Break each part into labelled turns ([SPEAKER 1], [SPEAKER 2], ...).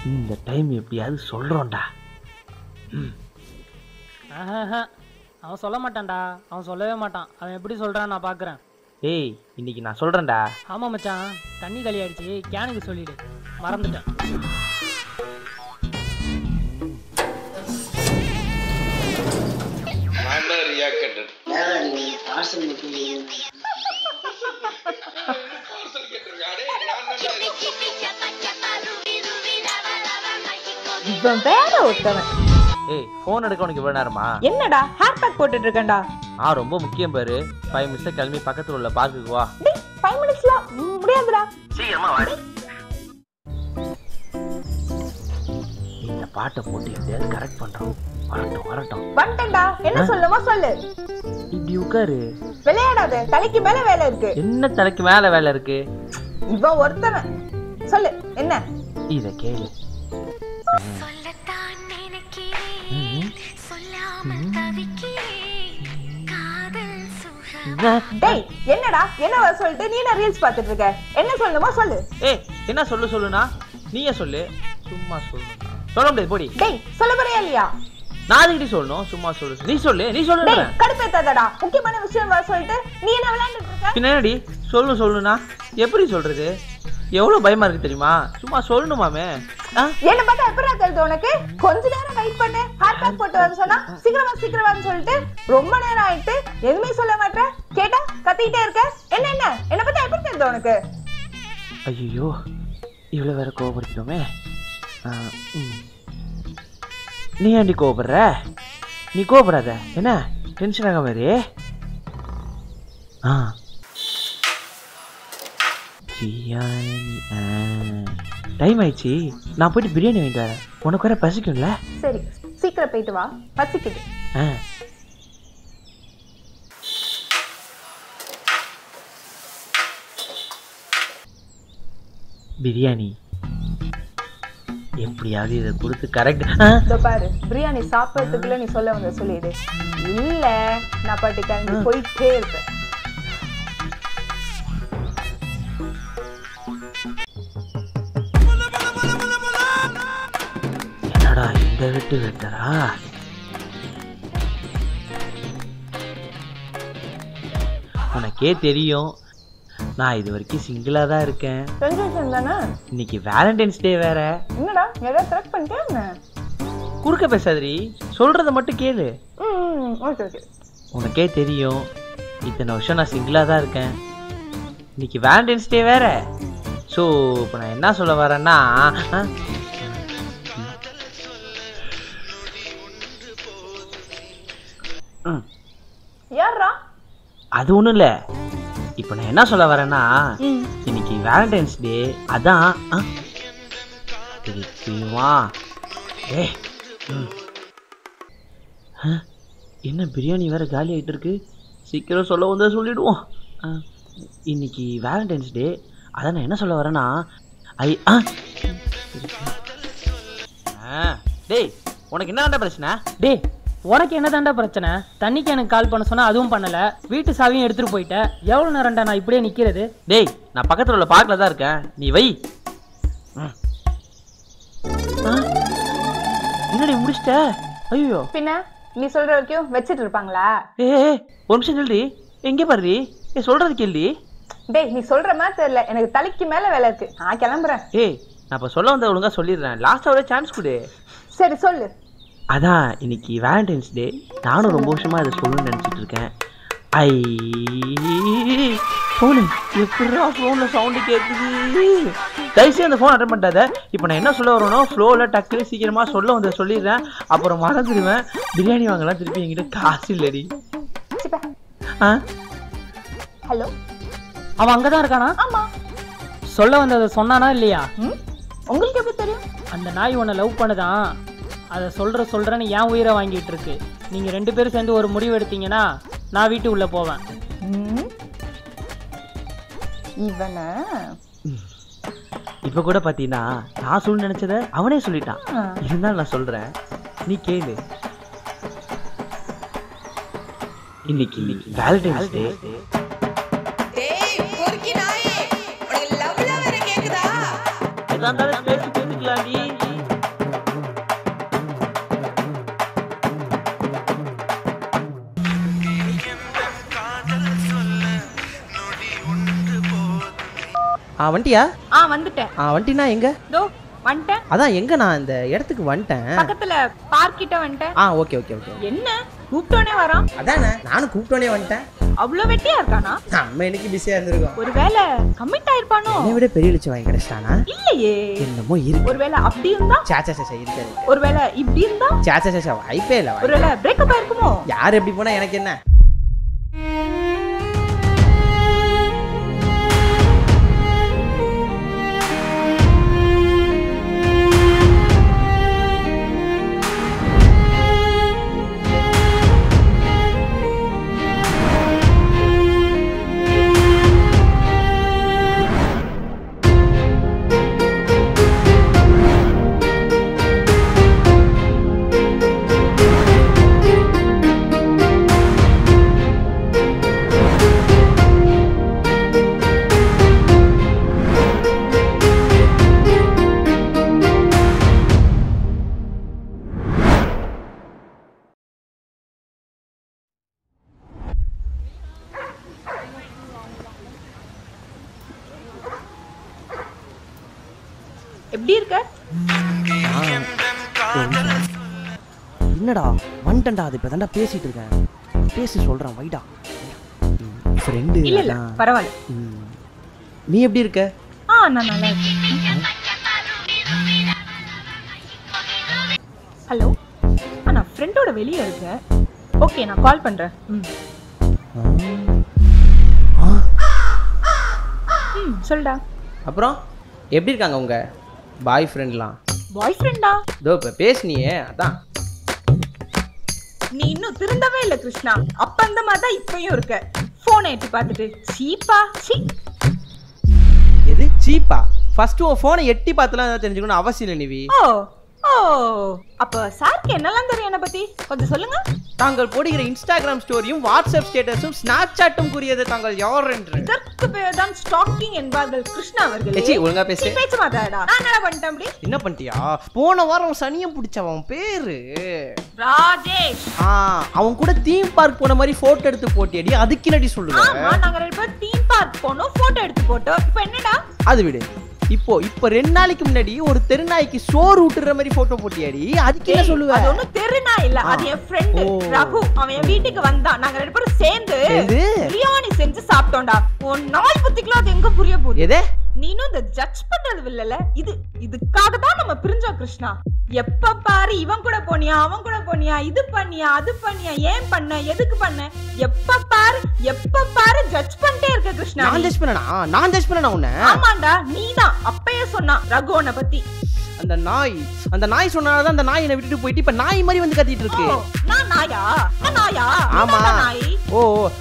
[SPEAKER 1] இந்த டைம் எப்படியாவது சொல்றோம்டா.
[SPEAKER 2] அவன் சொல்ல மாட்டான்டா, அவன் சொல்லவே மாட்டான். அவன் எப்படி சொல்றான் நான் பாக்குறேன்.
[SPEAKER 1] டேய் இன்னைக்கு நான் சொல்றேன்டா.
[SPEAKER 2] ஆமா மச்சான், தண்ணி காலி ஆயிடுச்சு, கேனுக்கு சொல்லிடு. மறந்துட்டேன்.
[SPEAKER 3] இவன் வேற ஒருத்தவன்.
[SPEAKER 1] ஏய் ஃபோன் எடுக்க உனக்கு இவ்வளவு நேரமா?
[SPEAKER 3] என்னடா ஹேர் பேக் போட்டுட்டு இருக்கேன்டா.
[SPEAKER 1] ரொம்ப முக்கியம் பாரு. 5 மினிட்ஸ் கிளம்பி பக்கத்துல உள்ள பார்க்குக்கு வா.
[SPEAKER 3] டேய் 5 மினிட்ஸ்ல முடியாதுடா.
[SPEAKER 1] சீக்கிரமா வாடி. இந்த பாட்டை போட்டு எப்படியாவது கரெக்ட் பண்றோம். வரட்டும்.
[SPEAKER 3] வந்துட்டேன்டா. என்ன சொல்லுமா சொல்லு.
[SPEAKER 1] இப்படி உட்காரு.
[SPEAKER 3] விளையாடாத, தலைக்கு மேல வேலை இருக்கு.
[SPEAKER 1] என்ன தலைக்கு மேல வேலை இருக்கு?
[SPEAKER 3] இவன் ஒருத்தவன். சொல்லு என்ன?
[SPEAKER 1] இத கேளு.
[SPEAKER 3] டேய் என்னடா என்ன சொல்லிட்டு நீ என்ன ரீல்ஸ் பார்த்துட்டு இருக்க? என்ன சொல்லணுமா சொல்லு.
[SPEAKER 1] ஏய் என்ன சொல்லுனா நீயே சொல்லு. சும்மா சொல்லு. சொல்ல முடியாது போடி.
[SPEAKER 3] டேய் சொல்ல போறியா இல்லையா?
[SPEAKER 1] நான் அதுக்கிட்ட சொல்லணும். சும்மா சொல்லு. நீ சொல்லு.
[SPEAKER 3] டேய் கடுப்பேத்தாதடா. முக்கியமான விஷயம் சொல்லிட்டு நீ என்ன விளையாண்டுட்டு இருக்க?
[SPEAKER 1] பின்னாடி சொல்லுனா எப்படி சொல்றது? எவ்வளவு பயமா இருக்கு தெரியுமா? சும்மா சொல்லணுமாமே.
[SPEAKER 3] என்ன பார்த்தா எப்படா தெரியுது உனக்கு? கொஞ்ச நேரம் வெயிட் பண்ணு. ஹேர் பேக் போட்டு வந்து சொன்னா சீக்கிரமான்னு சொல்லிட்டு ரொம்ப நேரம் ஆயிட்டு எதுவுமே சொல்ல மாட்டேன். கேட்டா கத்திட்டே இருக்க. என்ன பார்த்தா எப்படி தெரியுது உனக்கு?
[SPEAKER 1] ஐயோ இவ்வளவு வேற கோபப்படுத்திட்டோமே. நீ ஏன்டி கோபப்படுற? நீ கோபப்படாத. என்ன டென்ஷன் ஆக மாதிரி? டைம் ஆயிடுச்சு. நான் போயிட்டு பிரியாணி வாங்கிட்டு வரேன். உனக்கு வேற பசிக்கும்ல?
[SPEAKER 3] சரி சீக்கிரம் போயிட்டு வா, பசிக்குது.
[SPEAKER 1] பிரியாணி எப்படியாவது இதை கொடுத்து கரெக்ட்.
[SPEAKER 3] பாரு பிரியாணி சாப்பிடறதுக்குள்ள நீ சொல்ல வந்த சொல்லிடு. இல்ல நான் பாட்டி கிளம்பி போயிட்டே இருப்பேன்.
[SPEAKER 1] என்னடா இந்த விட்டு வெட்டரா? உனக்கே தெரியும் நான் இது வரைக்கும் சிங்கிளா தான் இருக்கேன். இன்னைக்கு வேலண்டைன்ஸ் டே வேற.
[SPEAKER 3] என்னடா ஏதாவது செலக்ட் பண்ணிட்டே?
[SPEAKER 1] குறுக்க பேசாதீ, சொல்றத மட்டும் கேளு. உனக்கே தெரியும் இத்தனை வருஷம் நான் சிங்கிளா தான் இருக்கேன். இன்னைக்கு வேலண்டைன்ஸ் டே வேற. ஸோ இப்போ நான் என்ன சொல்ல வரேன்னா,
[SPEAKER 3] யாரா?
[SPEAKER 1] அது ஒண்ணும் இல்ல. இப்ப நான் என்ன சொல்ல வரேன்னா, இன்னைக்கு வேலண்டைன்ஸ் டே. அதான் தெரியுமா? என்ன பிரியாணி வேற காலி ஆயிட்டு இருக்கு. சீக்கிரம் சொல்ல வந்தா சொல்லிடுவோம். இன்னைக்கு வேலண்டைன்ஸ் டே. அதான் நான் என்ன சொல்ல வரேன்னா, டேய் உனக்கு என்ன பிரச்சனை?
[SPEAKER 2] டேய் உனக்கு என்ன தாண்டா பிரச்சனை? தண்ணிக்கு எனக்கு கால் பண்ண சொன்னா அதுவும் பண்ணல. வீட்டு சாவியும் எடுத்துட்டு போயிட்ட. எவ்வளவு நேரம்டா நான் இப்படியே நிக்கிறது?
[SPEAKER 1] டேய் நான் பக்கத்துல உள்ள பார்க்ல தான் இருக்கேன். நீ வை. என்னடி முடிச்சிட்ட? ஐயோ
[SPEAKER 3] பின்ன நீ சொல்ற வரைக்கும் வச்சிட்டு இருப்பாங்களா?
[SPEAKER 1] ஒரு நிமிஷம் நில்றி. எங்க பாரு சொல்றது கேள்வி.
[SPEAKER 3] டேய் நீ சொல்ற மாதிரி தெரியல. எனக்கு தலைக்கு மேல வேலை இருக்கு. நான் கிளம்புறேன்.
[SPEAKER 1] நான் இப்ப சொல்ல வந்த ஒழுங்கா சொல்லிடுறேன். லாஸ்டா ஒரு சான்ஸ் கொடு.
[SPEAKER 3] சரி சொல்லு.
[SPEAKER 1] அதான் இன்னைக்கு வேலண்டைன்ஸ் டே. நானும் ரொம்ப வருஷமா இதை சொல்லணும்னு நினைச்சிட்டு இருக்கேன். ஃபோனு எப்படா ஃபோனில் சவுண்டு கேட்குது? தயவுசெய்து அந்த ஃபோன் அட்டன் பண்ணாத. இப்போ நான் என்ன சொல்ல வரேனோ ஃப்ளோவில் டக்குனு சீக்கிரமாக சொல்ல வந்து சொல்லிடுறேன். அப்புறம் மறந்துடுவேன். பிரியாணி வாங்கலாம் திருப்பி என்கிட்ட காசு இல்லடி.
[SPEAKER 3] ஹலோ
[SPEAKER 2] அவன் அங்கதான் இருக்கானா?
[SPEAKER 3] ஆமா.
[SPEAKER 2] சொல்ல வந்ததை சொன்னானா இல்லையா?
[SPEAKER 3] உங்களுக்கு எப்படி தெரியும்?
[SPEAKER 2] அந்த நாய் உன்னை லவ் பண்ணுதான். அதை சொல்றேன்னு என் உயிரை வாங்கிட்டு இருக்கு. நீங்க 2 பேரும் சேர்ந்து ஒரு முடிவு எடுத்தீங்கன்னா நான் வீட்டு உள்ள போவேன்.
[SPEAKER 3] இவன
[SPEAKER 1] இப்ப கூட பாத்தீங்கன்னா நான் சொல்ல நினைச்சத அவனே சொல்லிட்டான். இருந்தாலும் நான் சொல்றேன், நீ கேளு. இன்னைக்கு வேலண்டைன்ஸ் டே.
[SPEAKER 4] டேய் பொறுக்கி நாயே, உனக்கு லவ்ல வேற கேக்குதா?
[SPEAKER 1] எதா இருந்தாலும் பேசி பேசிக்கலாம்டி. வந்துட்டியா?
[SPEAKER 3] வந்துட்டேன்.
[SPEAKER 1] வந்துட்டினா எங்க?
[SPEAKER 3] தோ வந்துட்டேன்.
[SPEAKER 1] அதான் எங்க, நான் இந்த இடத்துக்கு வந்துட்டேன்.
[SPEAKER 3] பக்கத்துல பார்க் கிட்ட வந்துட்டேன்.
[SPEAKER 1] Okay okay okay.
[SPEAKER 3] என்ன கூப்பிட்டோனே வரான்?
[SPEAKER 1] அதானே நானும் கூப்பிட்டோனே வந்துட்டேன்.
[SPEAKER 3] அவ்வளவு வெட்டியா இருக்கானா?
[SPEAKER 1] நம்ம இன்னைக்கு பிஸியா இருந்திருக்கோம்.
[SPEAKER 3] ஒருவேளை கமிட் ஆயிருப்பானோ?
[SPEAKER 1] என்னை விட பெரிய இழுச்சு வாங்கி கிடைச்சிட்டானா?
[SPEAKER 3] இல்லையே,
[SPEAKER 1] என்னமோ இருக்கு.
[SPEAKER 3] ஒருவேளை அப்படி இருந்தா?
[SPEAKER 1] இருக்காது.
[SPEAKER 3] ஒருவேளை இப்படி இருந்தா?
[SPEAKER 1] வாய்ப்பே இல்ல.
[SPEAKER 3] ஒருவேளை பிரேக்கப் ஆயிருக்குமோ?
[SPEAKER 1] யார் எப்படி போனா எனக்கு என்ன?
[SPEAKER 3] எப்படி இருக்க?
[SPEAKER 1] என்னடா வந்துட்டேன்டா, அது இப்பதான்டா பேசிட்டு இருக்கேன். பேசி சொல்றேன் வைடா. ஃப்ரெண்டு
[SPEAKER 3] இல்ல பரவாயில்ல.
[SPEAKER 1] நீ எப்படி இருக்க?
[SPEAKER 3] நான் நல்லா இருக்கேன். ஹலோ, நான் ஃப்ரெண்டோட வெளியே இருக்கேன். ஓகே, நான் கால் பண்றேன். சொல்டா.
[SPEAKER 1] அப்புறம் எப்படி இருக்காங்க உங்க பாய் ஃப்ரெண்ட்லாம்?
[SPEAKER 3] பாய் ஃப்ரெண்டா?
[SPEAKER 1] இதோ இப்ப பேசுனியே அதான்.
[SPEAKER 3] நீ இன்னும் திருந்தவே இல்ல கிருஷ்ணா. அப்ப அந்த மாதிரி தான் இப்பயும் இருக்க. போனை எட்டி பார்த்துட்டு சீப்பா.
[SPEAKER 1] எது சீப்பா? ஃபர்ஸ்ட் உன் போனை எட்டி பார்த்தலாம் தெரிஞ்சுக்கணும் அவசியம் இல்லை நிவி.
[SPEAKER 3] அப்ப சாருக்கு என்னெல்லாம் தெரியும் என்ன பத்தி கொஞ்சம் சொல்லுங்க.
[SPEAKER 1] தாங்கள் போடுகிற இன்ஸ்டாகிராம் ஸ்டோரியும் வாட்ஸ்அப் ஸ்டேட்டஸும் ஸ்னாப்சாட்டும் கூறியது தாங்கள் யார் என்று.
[SPEAKER 3] இதற்கு பேர் தான் ஸ்டாக்கிங் என்பார்கள் கிருஷ்ணா அவர்களே.
[SPEAKER 1] ஒழுங்கா பேசு.
[SPEAKER 3] பேச மாட்டாடா. நான் என்ன பண்ணிட்டேன் அப்படி?
[SPEAKER 1] என்ன பண்ணிட்டியா? போன வாரம் சனியம் பிடிச்சவன் பேரு
[SPEAKER 3] ராஜேஷ்.
[SPEAKER 1] அவன் கூட தீம் பார்க் போன மாதிரி போட்டோ எடுத்து போட்டியடி. அதுக்கு என்னடி சொல்லுங்க?
[SPEAKER 3] ஆமா, நாங்க ரெண்டு பேரும் தீம் பார்க் போனோம், போட்டோ எடுத்து போட்டோம். இப்போ என்னடா?
[SPEAKER 1] அது விடு. இப்போ 2 நாளைக்கு முன்னாடி ஒரு தெருநாய்க்கு சோறு ஊட்டுற மாதிரி போட்டோ போட்டியாடி. அதுக்கு என்ன சொல்லுவ?
[SPEAKER 3] அது ஒண்ணும் தெருநாய் இல்ல, அது என் ஃப்ரெண்ட் ரகு. அவன் என் வீட்டுக்கு வந்தான். நாங்க ரெண்டு பேரும் சேர்ந்து பிரியாணி செஞ்சு சாப்பிட்டோம்டா. உன் நாய் புத்திக்குலாம் அது எங்க புரிய போகுது? எதே நீனும் இந்த ஜட்ஜ் பண்றது இல்லல. இதுக்காக தான் நம்ம பிரிஞ்சோம் கிருஷ்ணா. எப்ப பாரு இவன் கூட போனியா, அவன் கூட போனியா, இது பண்ணியா, அது பண்ணியா, ஏன் பண்ண, எதுக்கு பண்ண, எப்ப பாரு ஜட்ஜ் பண்ணிட்டே இருக்க கிருஷ்ணா.
[SPEAKER 1] நான் ஜட்ஜ் பண்ணனா உன்னை?
[SPEAKER 3] ஆமாண்டா, நீதான் அப்பயே சொன்னா ரகு உன்னை பத்தி.
[SPEAKER 1] அந்த நாய் சொன்னாதான் அந்த நாய் என்ன விட்டுட்டு போயிட்டு இப்ப நாய் மாதிரி வந்து கத்திட்டு இருக்கு.
[SPEAKER 3] நான் நாயா?
[SPEAKER 1] ஆமா.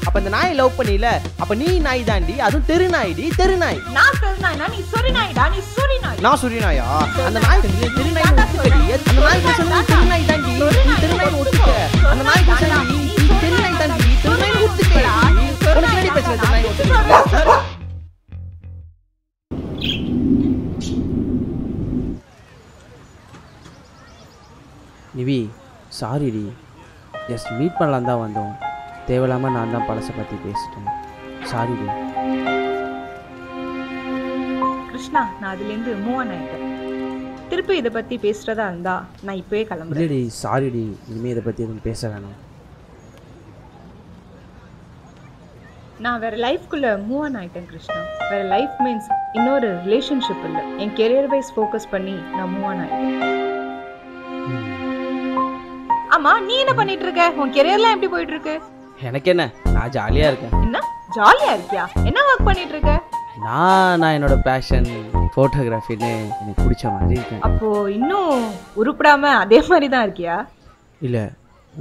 [SPEAKER 1] அப்ப அந்த நாயை லவ் பண்ணில. அப்ப நீ நாய் தாண்டி, அதுவும் தெரு நாய்டி. தெருநாய்.
[SPEAKER 3] நான் தெருநாய்னா நீ சொரி நாய்டா. நீ சொரி நாய்.
[SPEAKER 1] நான் சொரி நாயா? அந்த நாய் தெரு நாய் ஒத்துக்கடி. அந்த நாய் சொன்னா தெரு நாய் தாண்டி. தெரு நாய் ஒத்துக்க. அந்த நாய் சொன்னா நீ தெரு நாய் தாண்டி. தெரு நாய் ஒத்துக்க. உனக்கு என்ன பேசுற? தெரு நாய் ஒத்துக்க. நிவி சாரிடி, ஜஸ்ட் மீட் பண்ணலாம் தான் வந்தோம். தேவையில்லாமல் நான் தான் பழசை பற்றி பேசிட்டேன். சாரிடி.
[SPEAKER 3] கிருஷ்ணா, நான் அதுலேருந்து மூவ் ஆன் ஆகிட்டேன். திருப்பி இதை பற்றி பேசுகிறதா இருந்தா நான் இப்போவே கிளம்புறேன்.
[SPEAKER 1] இல்லடி சாரிடி, இனிமேல் இதை பற்றி எதுவும் பேச வேணாம்.
[SPEAKER 3] நான் வேறு லைஃப்குள்ளே மூவ் ஆன் ஆகிட்டேன் கிருஷ்ணா. வேறு லைஃப் மீன்ஸ் இன்னொரு ரிலேஷன்ஷிப் இல்லை. என் கெரியர் வைஸ் ஃபோக்கஸ் பண்ணி நான் மூவ் ஆன் ஆகிட்டேன். ஆமா, நீ என்ன பண்ணிட்டு இருக்க? உன் கெரியர்லாம் எப்படி போயிட்டு இருக்கு?
[SPEAKER 1] எனக்கு என்ன, நான் ஜாலியா இருக்கேன்.
[SPEAKER 3] என்ன ஜாலியா இருக்கியா? என்ன ஒர்க் பண்ணிட்டு இருக்க?
[SPEAKER 1] நான் என்னோட பேஷன் ஃபோட்டோகிராஃபின்னு எனக்கு பிடிச்ச மாதிரி இருக்கேன்.
[SPEAKER 3] அப்போ இன்னும் உருப்படாம அதே மாதிரி தான் இருக்கியா?
[SPEAKER 1] இல்லை,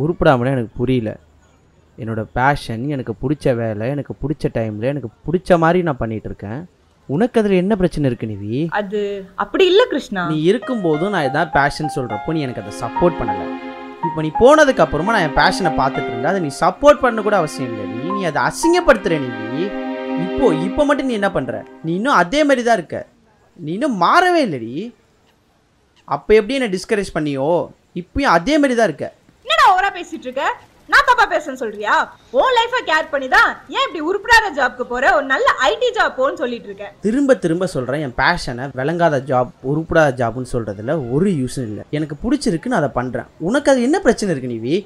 [SPEAKER 1] உருப்படாமலே எனக்கு புரியல. என்னோட பேஷன், எனக்கு பிடிச்ச வேலை, எனக்கு பிடிச்ச டைமில் எனக்கு பிடிச்ச மாதிரி நான் பண்ணிட்டு இருக்கேன். உனக்கு அதில் என்ன பிரச்சனை இருக்கு நிவி?
[SPEAKER 3] அது அப்படி இல்லை கிருஷ்ணா.
[SPEAKER 1] நீ இருக்கும்போதும் நான் இதான் பேஷன் சொல்கிறப்போ நீ எனக்கு அதை சப்போர்ட் பண்ணலை. இப்போ நீ போனதுக்கு அப்புறமா நான் என் பேஷனை பார்த்துட்டு இருந்தேன். அதை நீ சப்போர்ட் பண்ண கூட அவசியம் இல்லை. நீ அதை அசிங்கப்படுத்துற நிவி. இப்போ மட்டும் நீ என்ன பண்ணுற? நீ இன்னும் அதே மாதிரி தான் இருக்க. நீ இன்னும் மாறவே இல்லடி. அப்போ எப்படி என்ன டிஸ்கரேஜ் பண்ணியோ இப்பயும் அதே மாதிரி தான் இருக்க.
[SPEAKER 3] என்னடா ஓவரா பேசிட்டு இருக்க? நான் தப்பா பேசுறேன்னு சொல்றியா? உன் லைஃபை கேர் பண்ணி தான் ஏன் இப்படி உருப்படாத ஜாப்க்கு போற? ஒரு நல்ல ஐடி ஜாப் போன்னு சொல்லிட்டு இருக்கேன்.
[SPEAKER 1] திரும்ப திரும்ப சொல்கிறேன், என் பேஷனை விளங்காத ஜாப் உருப்படாத ஜாப்னு சொல்கிறதுல ஒரு யூஸும் இல்லை. எனக்கு பிடிச்சிருக்கு, நான் அதை பண்ணுறேன். உனக்கு அது என்ன பிரச்சனை இருக்கு நிவி?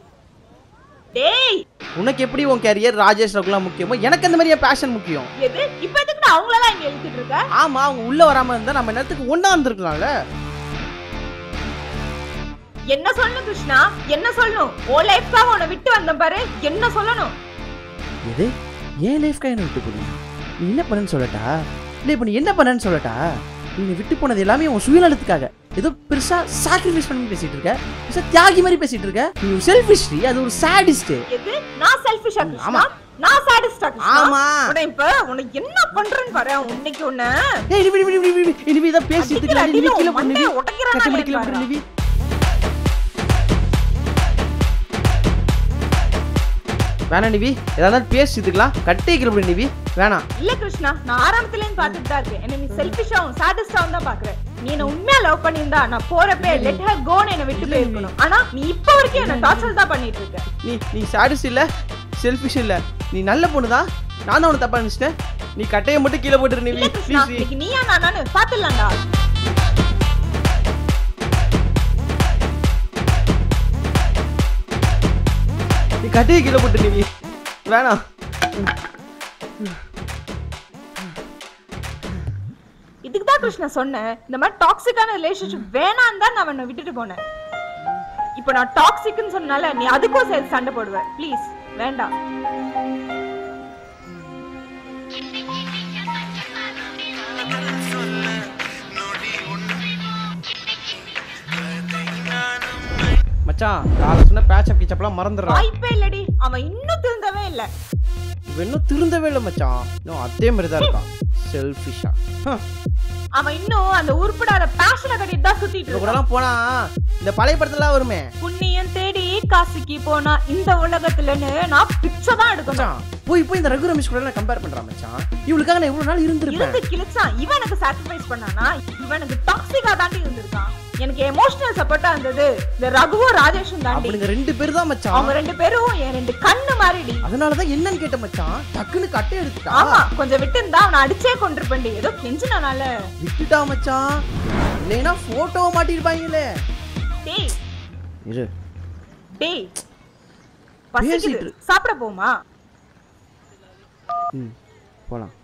[SPEAKER 3] டேய்,
[SPEAKER 1] உனக்கு எப்படி உன் கேரியர் ராஜேஷ் ரகுலாம் முக்கியமோ, எனக்கு அந்த மாதிரி என் பேஷன் முக்கியம்.
[SPEAKER 3] எது இப்ப எதுக்கு நான் அவங்களெல்லாம் இங்க எழுதிட்டு இருக்க?
[SPEAKER 1] ஆமாம், அவங்க உள்ளே வராமல் இருந்தால் நம்ம நேரத்துக்கு ஒன்றா வந்துருக்கலாம்ல.
[SPEAKER 3] என்ன சொல்லணும் கிருஷ்ணா? என்ன சொல்லணும்? உன் லைஃப்காக உன்னை விட்டு வந்த பாரு, என்ன சொல்லணும்?
[SPEAKER 1] எது என் லைஃப்காக என்ன விட்டு போடுங்க? நீ என்ன பண்ணன்னு சொல்லட்டா? இல்லை இப்போ நீ என்ன பண்ணன்னு சொல்லட்டா? நீ விட்டு போனது எல்லாமே உன் சுயநலத்துக்காக. ஏதோ பெருசா சாக்ரிஃபைஸ் பண்ணி பேசிட்டு இருக்க, பெருசா தியாகி மாதிரி பேசிட்டு இருக்க. நீ செல்ஃபிஷ்ரி, அது ஒரு சாடிஸ்ட்.
[SPEAKER 3] எது நான் செல்ஃபிஷா கிருஷ்ணா?
[SPEAKER 1] ஆமா.
[SPEAKER 3] நான் சாடிஸ்டா கிருஷ்ணா?
[SPEAKER 1] ஆமா.
[SPEAKER 3] உன்னை இப்ப உன்னை என்ன பண்றேன்னு பாரு. உன்னைக்கு உன்னை
[SPEAKER 1] ஏய் நிவி இத பேசிட்டு இருக்க. நீ கீழ போடு நிவி.
[SPEAKER 3] உடைக்கிறானே
[SPEAKER 1] கட்டி கீழ போடு நிவி. வேணாம் நிவி, ஏதாவது பேசிட்டுக்கலாம். கட்டி கீழ போடு நிவி. வேணாம்.
[SPEAKER 3] இல்ல கிருஷ்ணா, நான் ஆரம்பத்துல இருந்து பாத்துட்டு தான் இருக்கேன். என்ன நீ செல்ஃபிஷாவும் சாடிஸ்டாவும் தான் பாக்குற. நீ என்ன உண்மையா லவ் பண்ணியிருந்தா நான் போறப்பே லெட் ஹர் கோன்னு என்ன விட்டு போயிருக்கணும். ஆனா நீ இப்ப வரைக்கும் என்ன டார்ச்சர் தான் பண்ணிட்டு இருக்க.
[SPEAKER 1] நீ சாடிஸ்ட் இல்ல, செல்ஃபிஷ் இல்ல. நீ நல்ல பொண்ணுதான். நான் தான் உன்னை தப்பா நினைச்சிட்டேன். நீ கட்டையை மட்டும் கீழே போட்டுரு நிவி.
[SPEAKER 3] இல்ல கிருஷ்ணா, இன்னைக்கு நீயா நானு பாத்துடலாம்டா.
[SPEAKER 1] நீ கட்டையை கீழே போட்டு நிவி. வேணாம்.
[SPEAKER 3] இதுக்கு தான் கிருஷ்ணா சொன்னேன், இந்த மாதிரி டாக்ஸிக்கான ரிலேஷன்ஷிப் வேணான்னு தான் நான் அவனை விட்டுட்டு போனேன். இப்போ நான் டாக்ஸிக்னு சொன்னால நீ அதுக்கும் சேர்த்து சண்டை போடுவ. ப்ளீஸ் வேண்டாம்.
[SPEAKER 1] மச்சான், காலை சொன்ன பேட்ச் அப் கிச்சப்லாம் மறந்துடுறான்.
[SPEAKER 3] வாய்ப்பே இல்லடி, அவன் இன்னும் திருந்தவே இல்லை.
[SPEAKER 1] இவன் இன்னும் திருந்தவே இல்லை மச்சான். இன்னும் அதே மாதிரி தான் இருக்கான், செல்ஃபிஷா.
[SPEAKER 3] அவன் இன்னும் அந்த உருப்படாத பேஷனை கட்டிட்டு தான் சுத்திட்டு
[SPEAKER 1] கூட எல்லாம் போனா இந்த பழைய படத்துல வருமே,
[SPEAKER 3] புண்ணியம் தேடி காசுக்கு போனா இந்த உலகத்துலன்னு நான் பிச்சை தான் எடுக்கணும்.
[SPEAKER 1] போய் இந்த ரகு ரமேஷ் கூட கம்பேர் பண்றான் மச்சான். இவளுக்காக நான் இவ்வளவு நாள் இருந்திருப்பேன்.
[SPEAKER 3] இருந்து கிழிச்சான். இவன் எனக்கு சாக்ரிஃபைஸ் பண்ணானா? இவனுக்கு டாக்ஸிக்கா தாண்டி இருந்திருக்கான். எனக்கு எமோஷனல் சப்போர்ட்டா இருந்தது இந்த ரகுவும் ராஜேஷும் தாண்டி.
[SPEAKER 1] அப்படிங்க ரெண்டு பேர் தான் மச்சான்.
[SPEAKER 3] அவங்க ரெண்டு பேரும் என் ரெண்டு கண்ணு மாறிடி.
[SPEAKER 1] அதனாலதான் என்னன்னு கேட்ட மச்சான். டக்குன்னு கட்டை எடுத்துட்டா.
[SPEAKER 3] ஆமா, கொஞ்சம் விட்டு இருந்தா அவனை அடிச்சே கொண்டிருப்பேன்டி. ஏதோ கெஞ்சினால
[SPEAKER 1] விட்டுட்டா மச்சான். இல்லைன்னா போட்டோவை மாட்டிருப்பாங்களே.
[SPEAKER 3] டேய்
[SPEAKER 1] இரு
[SPEAKER 3] டேய், பசிக்குது, சாப்பிட போமா?
[SPEAKER 1] போலாம்.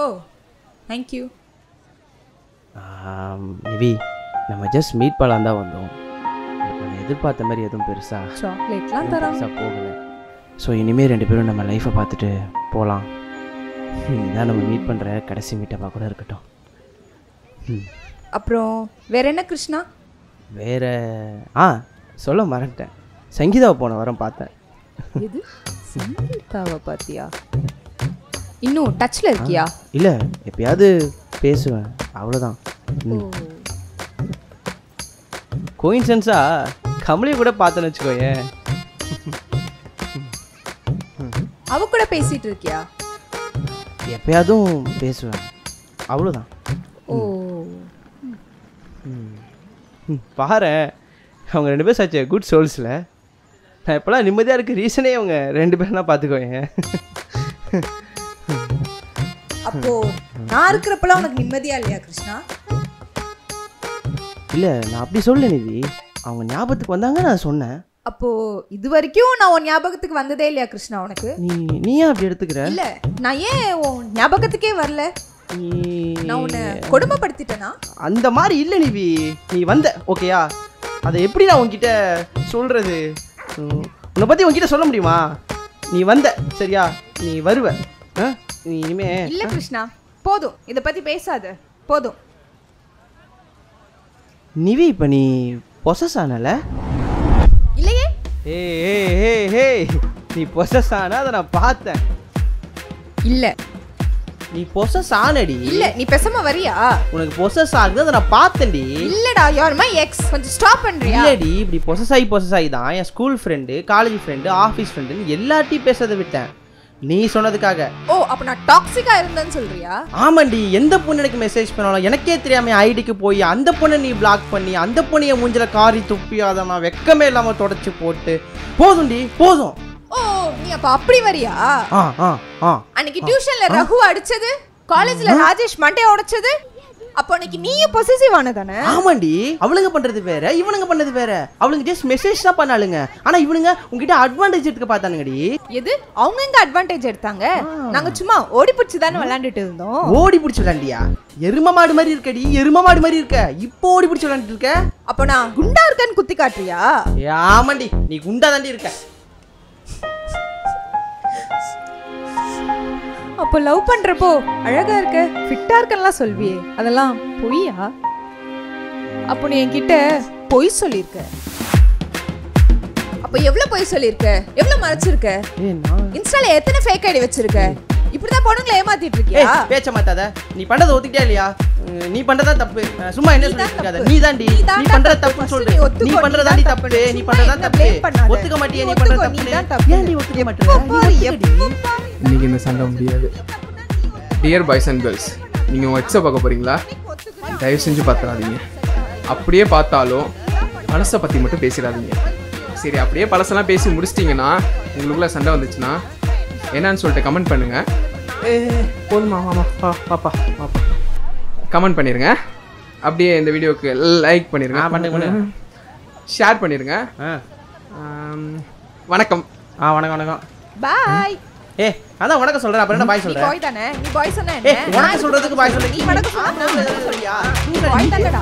[SPEAKER 4] ஓ, thank you.
[SPEAKER 1] நிவி, நம்ம ஜஸ்ட் மீட் பண்ணலாம் தான் வந்தோம். நம்ம எதிர்பார்த்த மாதிரி எதுவும்
[SPEAKER 4] சாக்லேட்லாம் தரோம்.
[SPEAKER 1] பெருசாக போகலை. ஸோ இனிமேல் ரெண்டு பேரும் நம்ம லைஃப்பை பார்த்துட்டு போகலாம். இதுதான் நம்ம மீட் பண்ணுற கடைசி மீட்டப்பாக கூட இருக்கட்டும்.
[SPEAKER 4] அப்புறம் வேற என்ன கிருஷ்ணா?
[SPEAKER 1] வேற சொல்ல மறந்துட்டேன். சங்கீதாவை போன வாரம் பார்த்தேன்.
[SPEAKER 4] இது சங்கீதாவை பார்த்தியா? இன்னும் டச்ல இருக்கியா?
[SPEAKER 1] இல்லை, எப்பயாவது பேசுவேன், அவ்வளோதான். கோயின்சென்ஸா கமலியை கூட பார்த்தேன்னு வச்சுக்கோயேன்.
[SPEAKER 4] அவ கூட பேசிட்டு இருக்கியா?
[SPEAKER 1] எப்பயாதும் பேசுவேன், அவ்வளோதான்.
[SPEAKER 4] ஓ,
[SPEAKER 1] பாரு, அவங்க ரெண்டு பேரும் சச்ச குட் சோல்ஸில். நான் இப்போலாம் நிம்மதியாக இருக்க ரீசனே அவங்க ரெண்டு பேரும் தான் பார்த்துக்கோங்க.
[SPEAKER 4] அப்போ நான் இருக்கிறப்பெல்லாம் உனக்கு நிம்மதியா இல்லையா கிருஷ்ணா?
[SPEAKER 1] இல்லை, நான் அப்படி சொல்ல நிதி. அவங்க ஞாபகத்துக்கு வந்தாங்க, நான் சொன்னேன்.
[SPEAKER 4] அப்போ இது வரைக்கும் நான் உன் ஞாபகத்துக்கு வந்ததே இல்லையா கிருஷ்ணா உனக்கு?
[SPEAKER 1] நீ ஏன் அப்படி எடுத்துக்கிற?
[SPEAKER 4] இல்ல, நான் ஏன் உன் ஞாபகத்துக்கே வரல? நான் உன்னை கொடுமைப்படுத்திட்டேனா?
[SPEAKER 1] அந்த மாதிரி இல்லை நிவி. நீ வந்த ஓகேயா, அதை எப்படி நான் உன்கிட்ட சொல்றது? உன்னை பற்றி உன்கிட்ட சொல்ல முடியுமா? நீ வந்த சரியா, நீ வருவ. நீ இனிமே
[SPEAKER 4] இல்ல கிருஷ்ணா, போதும், இதை பத்தி பேசாத, போதும்.
[SPEAKER 1] நிவி, இப்போ நீ பொசஸ் ஆனல?
[SPEAKER 4] இல்லையே.
[SPEAKER 1] ஏய், நீ பொசஸ் ஆனா அதை நான் பார்த்தேன்.
[SPEAKER 4] இல்ல,
[SPEAKER 1] நீ பொசஸ் ஆனடி.
[SPEAKER 4] இல்ல, நீ பேசாம வரியா?
[SPEAKER 1] உனக்கு பொசஸ் ஆகுது, அதை நான் பார்த்தேன்டி.
[SPEAKER 4] இல்லடா, யூ ஆர் மை எக்ஸ். கொஞ்சம் ஸ்டாப் பண்றியா?
[SPEAKER 1] இல்லடி, இப்படி பொசஸ் ஆகி தான் என் school friend, college friend, office ஃப்ரெண்டுன்னு எல்லார்ட்டையும் பேசுறதை விட்டேன்.
[SPEAKER 5] நீ சொன்னதுக்காக.
[SPEAKER 4] ஓ அப்ப நான் டாக்ஸிக்கா இருந்தேன்னு சொல்றியா?
[SPEAKER 5] ஆமாண்டி, எந்த பொண்ணு எனக்கு மெசேஜ் பண்ணாலும் எனக்கே தெரியாம ஐடிக்கு போய் அந்த பொண்ணை நீ பிளாக் பண்ணி அந்த பொண்ணைய மூஞ்சில காரி துப்பி அதமா வெக்கமே இல்லாம தொடச்சு போட்டு போதும்டி போதும்.
[SPEAKER 4] ஓ நீ அப்ப அப்படி வரியா? அன்னைக்கு டியூஷன்ல ரகு அடிச்சது, காலேஜ்ல ராஜேஷ் மண்டே உடைச்சது, அப்போ அன்னைக்கு நீயும் பொசசிவ் ஆனதானே?
[SPEAKER 5] ஆமாண்டி, அவளுங்க பண்றது வேற இவனுங்க பண்ணது வேற. அவளுங்க ஜஸ்ட் மெசேஜ் தான் பண்ணாளுங்க, ஆனா இவனுங்க உங்ககிட்ட அட்வான்டேஜ் எடுக்க பார்த்தானுங்கடி.
[SPEAKER 4] எது அவங்க எங்க அட்வான்டேஜ் எடுத்தாங்க? நாங்க சும்மா ஓடி பிடிச்சு தானே விளையாண்டுட்டு இருந்தோம்.
[SPEAKER 5] ஓடி பிடிச்சு விளையாண்டியா? எரும மாடு மாதிரி இருக்கடி, எரும மாடு மாதிரி இருக்க. இப்போ ஓடி பிடிச்சு விளையாண்டுட்டு இருக்க.
[SPEAKER 4] அப்ப நான் குண்டா இருக்கேன்னு குத்தி காட்டுறியா?
[SPEAKER 5] ஆமாண்டி, நீ குண்டா தாண்டி இருக்க.
[SPEAKER 4] அப்போ லவ் பண்றப்போ அழகா இருக்க ஃபிட்டா இருக்கன்னுலாம் சொல்வியே, அதெல்லாம் பொய்யா? அப்போ நீ என்கிட்ட பொய் சொல்லியிருக்க. அப்போ எவ்வளவு பொய் சொல்லியிருக்க? எவ்வளவு மறைச்சிருக்க? இன்ஸ்டால எத்தனை ஃபேக் ஐடி வச்சிருக்க? இப்படிதான் பொண்ணுங்களை ஏமாத்திட்டு இருக்கியா?
[SPEAKER 5] பேச்ச மாட்டாத. நீ பண்றத ஒத்துக்கிட்டியா இல்லையா? நீ பண்றதா தப்பு. சும்மா என்ன சொல்லிட்டு இருக்காத. நீ தாண்டி நீ பண்றத தப்புன்னு சொல்ற. நீ பண்றதாண்டி தப்பு. நீ பண்றதா தப்பு. ஒத்துக்க மாட்டியே நீ பண்றத தப்பு. ஏன் நீ ஒத்துக்க மாட்டற?
[SPEAKER 6] இன்னைக்கு இந்த சண்டை முடியாது. டியர் பாய்ஸ் அண்ட் கேர்ள்ஸ், நீங்கள் உங்கள் எக்ஸை பார்க்க போகிறீங்களா? தயவு செஞ்சு பார்த்துடாதீங்க. அப்படியே பார்த்தாலும் பழசை பற்றி மட்டும் பேசிடாதீங்க. சரி, அப்படியே பழசெல்லாம் பேசி முடிச்சிட்டிங்கன்னா உங்களுக்குள்ள சண்டை வந்துச்சுன்னா என்னன்னு சொல்லிட்டு கமெண்ட் பண்ணுங்கள். போதுமா? ஆமாம், பாப்பா பாப்பா கமெண்ட் பண்ணிடுங்க. அப்படியே இந்த வீடியோவுக்கு லைக் பண்ணிடுங்க, ஷேர் பண்ணிடுங்க. வணக்கம்.
[SPEAKER 5] வணக்கம் வணக்கம்.
[SPEAKER 4] பாய்.
[SPEAKER 5] அதான் வணக்கம் சொல்றேன், அப்புறம் என்ன பாய் சொல்ற?
[SPEAKER 4] நீ பாய் தானே? நீ பாய் சொன்னா என்ன?
[SPEAKER 5] வணக்கம் சொல்றதுக்கு பாய் சொல்ற.
[SPEAKER 4] நீ வணக்கம் சொன்னா சொல்றியா? நீ பாய் தானடா.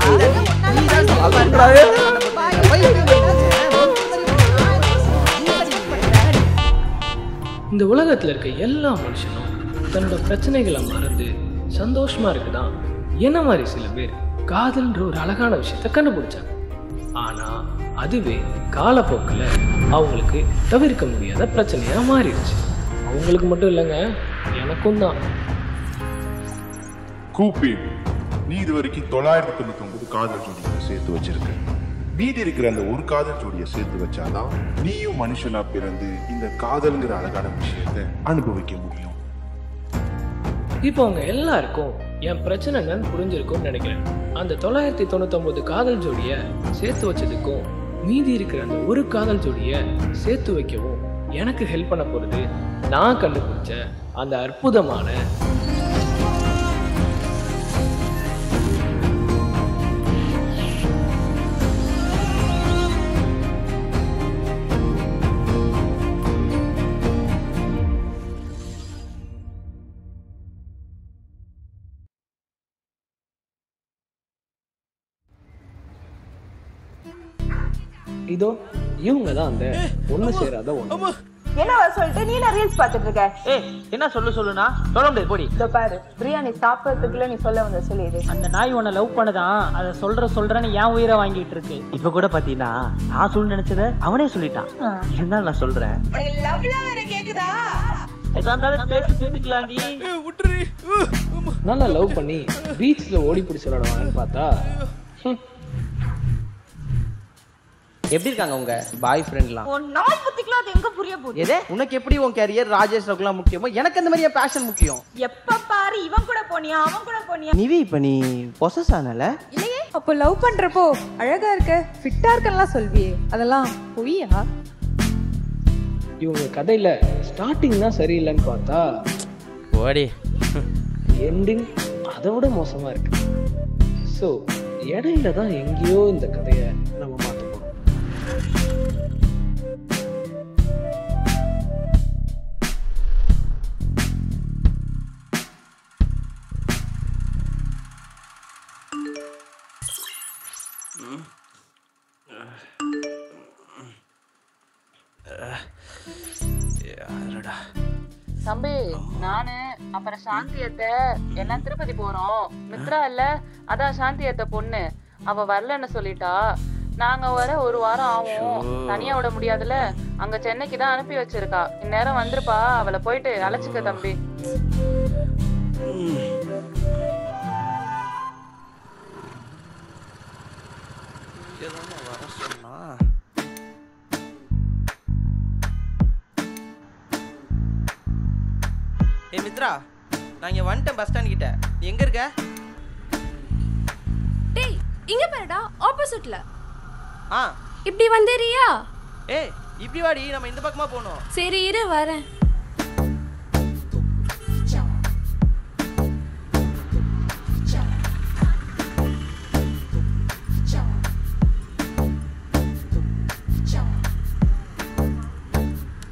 [SPEAKER 7] இந்த உலகத்துல இருக்க எல்லா மனுஷனும் தன்னோட பிரச்சனைகளை மறந்து சந்தோஷமா இருக்குதான் என்ன மாதிரி சில பேர் காதல்ன்ற ஒரு அழகான விஷயத்த கண்டுபிடிச்சாங்க. ஆனா அதுவே காலப்போக்கில் அவங்களுக்கு தவிர்க்க முடியாத பிரச்சனையா மாறிடுச்சு. அவங்களுக்கு மட்டும் இல்லைங்க, எனக்கும் தான்.
[SPEAKER 8] கூப்பி, நீ இது வரைக்கும் 999 காதல் ஜோடியை சேர்த்து வச்சிருக்க. மீதி இருக்கிற அந்த ஒரு காதல் ஜோடியை சேர்த்து வச்சாதான் நீயும் மனுஷனா பிறந்து இந்த காதல்ங்கிற அழகான விஷயத்தை அனுபவிக்க முடியும்.
[SPEAKER 7] இப்போ அவங்க எல்லாருக்கும் என் பிரச்சனை என்னன்னு புரிஞ்சிருக்கும்னு நினைக்கிறேன். அந்த 999 காதல் ஜோடியை சேர்த்து வச்சதுக்கும் மீதி இருக்கிற அந்த ஒரு காதல் ஜோடியை சேர்த்து வைக்கவும் எனக்கு ஹெல்ப் பண்ண போகிறது நான் கண்டுபிடிச்ச அந்த அற்புதமான இதோ இவங்க தான் அந்த ஒண்ணு சேராத ஒண்ணு.
[SPEAKER 3] என்ன சொல்லிட்டு நீ என்ன ரீல்ஸ் பாத்துட்டு இருக்க?
[SPEAKER 1] என்ன சொல்லுனா சொல்ல முடியாது போடி.
[SPEAKER 3] இதோ பாரு, பிரியாணி சாப்பிடறதுக்குள்ள நீ சொல்ல வந்த சொல்லிடு.
[SPEAKER 2] அந்த நாய் உன்னை லவ் பண்ணதான் அதை சொல்றேன்னு ஏன் உயிரை வாங்கிட்டு இருக்கு.
[SPEAKER 1] இப்ப கூட பாத்தீங்கன்னா நான் சொல்ல நினைச்சத அவனே சொல்லிட்டான். இருந்தாலும் நான் சொல்றேன்,
[SPEAKER 7] நல்லா லவ் பண்ணி பீச்ல ஓடி பிடிச்சி விளையாடுவாங்கன்னு பார்த்தா
[SPEAKER 5] எப்படி இருக்காங்க உங்க பாய் ஃப்ரெண்ட்லாம்?
[SPEAKER 3] நாள் புத்திக்கலாம் அது எங்க புரிய போகுது?
[SPEAKER 5] எதே உனக்கு எப்படி உன் கேரியர் ராஜேஷ் ரகுலாம் முக்கியமோ, எனக்கு அந்த மாதிரியே பேஷன் முக்கியம்.
[SPEAKER 3] எப்ப பாரு இவன் கூட போனியா அவன் கூட போனியா?
[SPEAKER 5] நிவி இப்ப நீ பொசஸ் ஆனல
[SPEAKER 4] இல்லையே? அப்போ லவ் பண்றப்போ அழகா இருக்க ஃபிட்டா இருக்கன்னுலாம் சொல்வியே, அதெல்லாம் பொய்யா?
[SPEAKER 7] இவங்க கதையில ஸ்டார்டிங் தான் சரியில்லைன்னு பார்த்தா
[SPEAKER 5] ஓடி
[SPEAKER 7] எண்டிங் அதை விட மோசமா இருக்கு. ஸோ இடையில தான் எங்கேயோ இந்த கதையை நம்ம மாற்ற போறோம்.
[SPEAKER 9] தம்பி, நானு அப்புறம் சாந்தியத்தை எல்லாம் திருப்பதி போறோம். மித்ரா இல்ல, அதான் சாந்தியத்தை பொண்ணு, அவ வரலன்னு சொல்லிட்டா. நாங்க வர ஒரு வாரம் ஆகும். தனியா விட முடியாதுல, அங்க சென்னைக்கு தான் அனுப்பி வச்சிருக்கா. இந்நேரம் வந்திருப்பா, அவளை போயிட்டு அழைச்சிக்க தம்பி.
[SPEAKER 5] நான் இங்க வந்துட்டேன் பஸ் ஸ்டாண்ட் கிட்ட. நீ எங்க இருக்க?
[SPEAKER 4] டேய் இங்க பாருடா ஆப்போசிட்ல.
[SPEAKER 10] இப்படி வந்தேறியா?
[SPEAKER 5] ஏய் இப்படி வாடி, நம்ம இந்த பக்கமா போணும்.
[SPEAKER 10] சரி இரு வரேன்.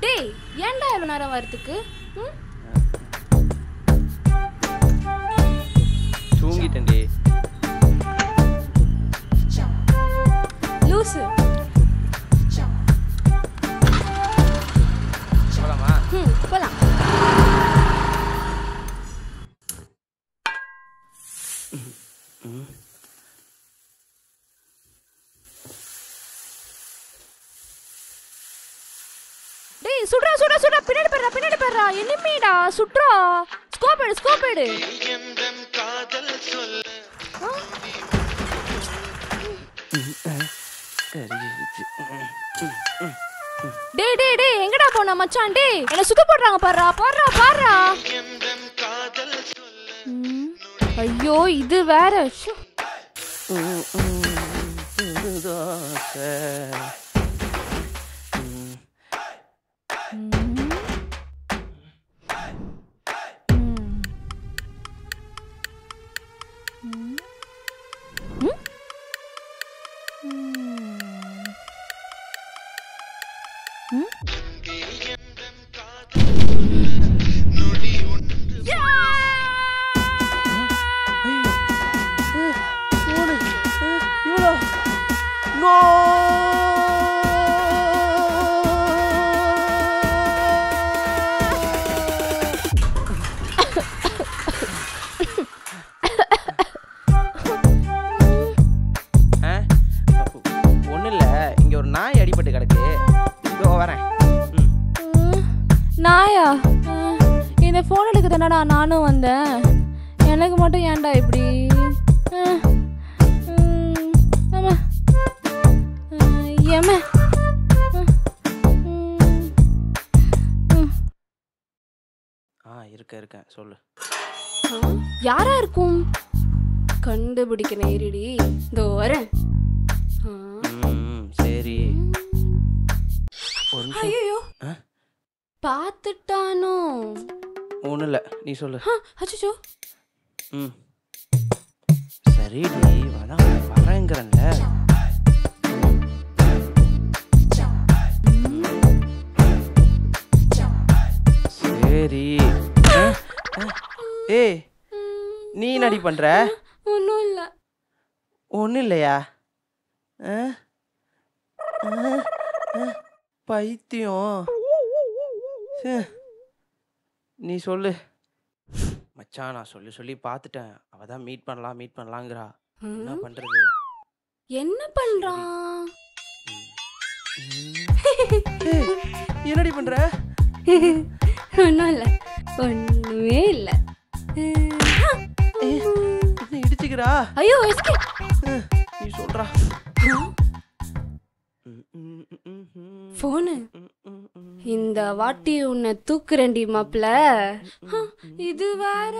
[SPEAKER 10] டேய் ஏன்டா இவ்வளவு நேரம் வரதுக்கு?
[SPEAKER 5] தூங்கிட்டேன்டி.
[SPEAKER 10] லூசு.
[SPEAKER 5] போலாமா?
[SPEAKER 10] போலாம். டேய் சுட்றா சுட்றா சுட்றா, பின்னாடி பாருடா எனிமீடா, சுட்றா. ஸ்கோப் எடு. டேய் எங்கடா போன மச்சான்? டேய் என்ன சுத்து போடுறாங்க பாருடா. ஐயோ இது வேற. நாயா? இந்த போன் எடுக்க தானடா நானும் வந்தேன். எனக்கு மட்டும் ஏன்டா இப்படி?
[SPEAKER 5] இருக்கேன் சொல்லு.
[SPEAKER 10] யாரா இருக்கும்? கண்டுபிடிக்க நேரிடி. இதோ வரேன்.
[SPEAKER 5] சரி.
[SPEAKER 10] ஐயோ பாத்துட்டானோ?
[SPEAKER 5] ஒன்றும் இல்லை, நீ சொல்லு.
[SPEAKER 10] அச்சோ.
[SPEAKER 5] சரிடி வரேங்கிறேன்ல. சரி. ஏய் நீ நடி பண்ற? ஒன்றும் இல்லையா? பைத்தியம். நீ சொல்லு. மச்சான் நான் சொல்லி பார்த்துட்டேன். அவ தான் மீட் பண்ணலாங்கிறா. என்ன பண்றது?
[SPEAKER 10] என்ன பண்றான்?
[SPEAKER 5] என்னடி பண்ற?
[SPEAKER 10] ஒண்ணுமே இல்ல.
[SPEAKER 5] இடிச்சுக்கிறா.
[SPEAKER 10] ஐயோ
[SPEAKER 5] நீ சொல்றா.
[SPEAKER 10] போனு இந்த வாட்டி உன்னை தூக்குறேன்டி மாப்ள. இது வேற.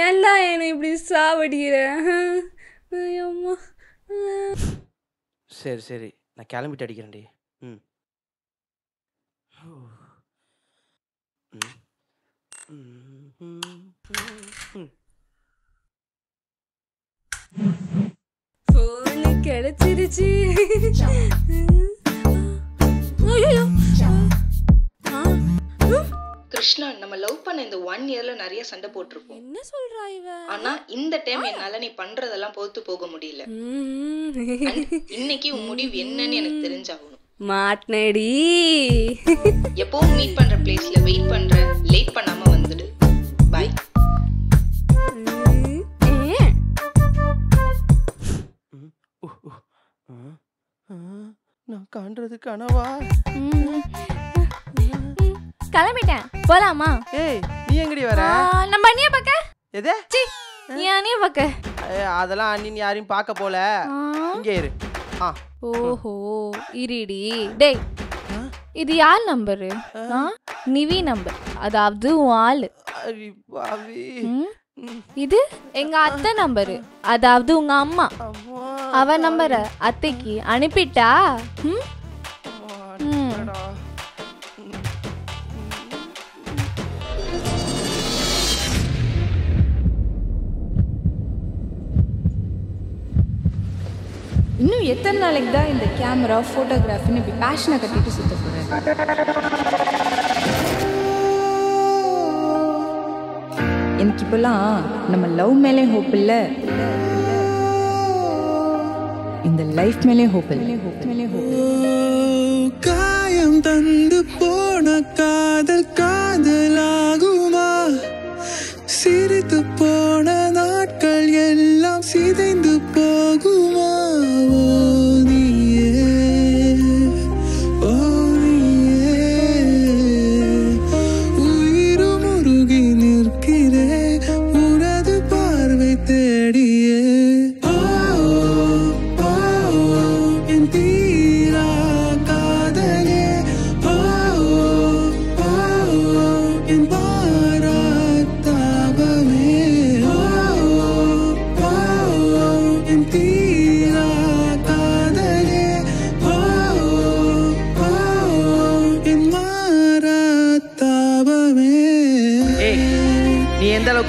[SPEAKER 10] ஏன்டா என்ன இப்படி சாவடிக்கிற?
[SPEAKER 5] சரி நான் கிளம்பிட்டு அடிக்கிறேன்டி.
[SPEAKER 10] போன் கிடைச்சிருச்சு.
[SPEAKER 11] கிருஷ்ணா, நம்ம லவ் பண்ண இந்த 1 இயர்ல நிறைய சண்டை போட்டிருப்போம்.
[SPEAKER 10] என்ன சொல்றா இவ?
[SPEAKER 11] ஆனா இந்த டைம் என்னால நீ பண்றதெல்லாம் பொறுத்து போக முடியல. இன்னைக்கு உன் முடிவு என்னன்னு எனக்கு தெரிஞ்சாகணும்.
[SPEAKER 10] மாட்னடி.
[SPEAKER 11] எப்பவும் மீட் பண்ற பிளேஸ்ல வெயிட் பண்ற. லேட் பண்ணாம வந்துடு. பை.
[SPEAKER 5] நான் காண்றது கனவா?
[SPEAKER 10] கிளம்பிட்டேன். போலாமா?
[SPEAKER 5] ஏய் நீ எங்கடி வர?
[SPEAKER 10] நம்ம அண்ணிய பாக்க.
[SPEAKER 5] எது?
[SPEAKER 10] நீ அண்ணிய பாக்க.
[SPEAKER 5] அதெல்லாம் அண்ணி யாரையும் பார்க்க போல. இங்கே இரு.
[SPEAKER 10] ஓஹோ இருடி. டேய் இது யார் நம்பரு? நிவி நம்பர், அதாவது உன் ஆளு. இது எங்க அத்தை நம்பரு, அதாவது உங்க அம்மா. அவ நம்பரை அத்தைக்கு அனுப்பிட்டா?
[SPEAKER 4] இன்னும் எத்தனை நாளைக்கு தான் இந்த கேமரா ஃபோட்டோகிராஃபின்னு இப்படி பேஷனை கட்டிட்டு சுத்த போகிறேன்? எனக்கு இப்போல்லாம் நம்ம லவ் மேலே ஹோப் இல்லை, இந்த லைஃப் மேலே ஹோப் இல்லை.
[SPEAKER 12] காயம் தந்து போன காதல் காதலாகுமா? சிரித்து போன நாட்கள் எல்லாம் சிதைந்து போகுமா?